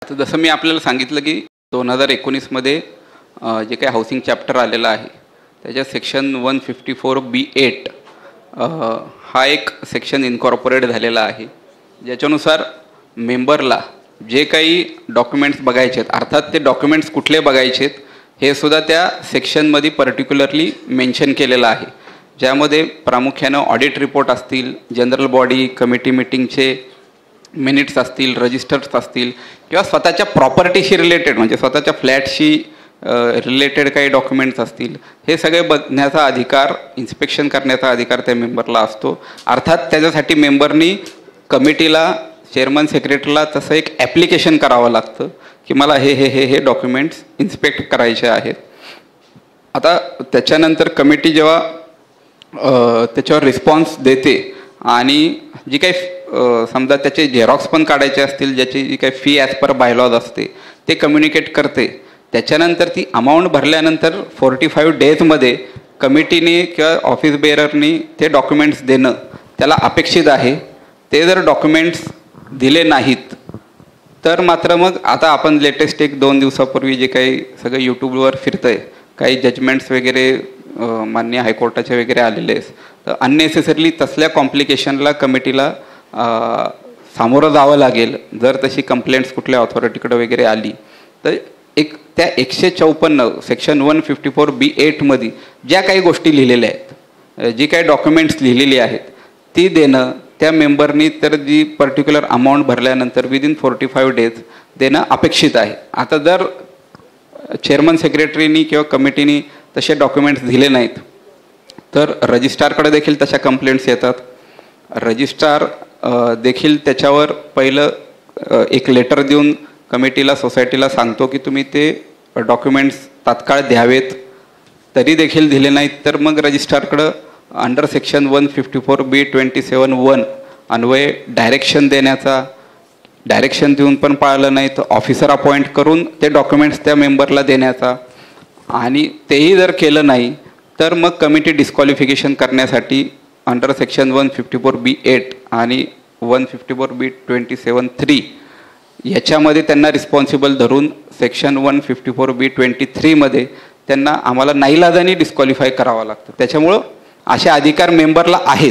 आता जसं मी आपल्याला सांगितलं की 2019मध्ये जे काही हाऊसिंग चॅप्टर आलेलं आहे त्याच्या सेक्शन 154B8 हा एक सेक्शन इन्कॉर्पोरेट झालेला आहे, ज्याच्यानुसार मेंबरला जे काही डॉक्युमेंट्स बघायचे आहेत, अर्थात ते डॉक्युमेंट्स कुठले बघायचे आहेत हे सुद्धा त्या सेक्शनमध्ये पर्टिक्युलरली मेन्शन केलेलं आहे, ज्यामध्ये प्रामुख्यानं ऑडिट रिपोर्ट असतील, जनरल बॉडी कमिटी मिटिंगचे मिनिट्स असतील, रजिस्टर्स असतील किंवा स्वतःच्या प्रॉपर्टीशी रिलेटेड म्हणजे स्वतःच्या फ्लॅटशी रिलेटेड काही डॉक्युमेंट्स असतील, हे सगळे बघण्याचा अधिकार, इन्स्पेक्शन करण्याचा अधिकार त्या मेंबरला असतो. अर्थात त्याच्यासाठी मेंबरनी कमिटीला, चेअरमन सेक्रेटरीला तसं एक ॲप्लिकेशन करावं लागतं की मला हे डॉक्युमेंट्स इन्स्पेक्ट करायचे आहेत. आता त्याच्यानंतर कमिटी जेव्हा त्याच्यावर रिस्पॉन्स देते आणि जी काही समजा त्याचे झेरॉक्स पण काढायचे असतील, ज्याची जी काही फी ॲज पर बायलॉज असते ते कम्युनिकेट करते. त्याच्यानंतर ती अमाऊंट भरल्यानंतर 45 डेजमध्ये कमिटीने किंवा ऑफिस बेअररनी ते डॉक्युमेंट्स देणं त्याला अपेक्षित आहे. ते जर डॉक्युमेंट्स दिले नाहीत तर मात्र मग आता आपण लेटेस्ट 1-2 दिवसापूर्वी जे काही सगळं यूट्यूबवर फिरतं आहे, काही जजमेंट्स वगैरे मान्य हायकोर्टाचे वगैरे आलेले आहेत, तर अननेसेसरली तसल्या कॉम्प्लिकेशनला कमिटीला सामोरं जावं लागेल. जर तशी कंप्लेंट्स कुठल्या ऑथॉरिटीकडे वगैरे आली तर एक त्या 154 सेक्शन 154B8 मध्ये ज्या काही गोष्टी लिहिलेल्या आहेत, जी काही डॉक्युमेंट्स लिहिलेली आहेत ती देणं त्या मेंबरनी तर जी पर्टिक्युलर अमाऊंट भरल्यानंतर विदिन 45 डेज देणं अपेक्षित आहे. आता जर चेअरमन सेक्रेटरीनी किंवा कमिटीनी तसे डॉक्युमेंट्स दिले नाहीत तर रजिस्ट्रारकडे देखील तशा कंप्लेंट्स येतात. रजिस्ट्रार देखील त्याच्यावर पहिलं एक लेटर देऊन कमिटीला, सोसायटीला सांगतो की तुम्ही ते डॉक्युमेंट्स तात्काळ द्यावेत. तरी देखील दिले नाहीत तर मग रजिस्ट्रारकडं अंडर सेक्शन 154B27(1) अन्वये डायरेक्शन देण्याचा, डायरेक्शन देऊन पण पाळलं नाही तर ऑफिसर अपॉइंट करून ते डॉक्युमेंट्स त्या मेंबरला देण्याचा, आणि तेही जर केलं नाही तर मग कमिटी डिस्क्वालिफिकेशन करण्यासाठी अंडर सेक्शन 154B8 आणि 154B27(3) याच्यामध्ये त्यांना रिस्पॉन्सिबल धरून सेक्शन 154B23 मध्ये त्यांना आम्हाला नाईलाजाने डिस्क्वालिफाय करावं लागतं. त्याच्यामुळं असे अधिकार मेंबरला आहेत.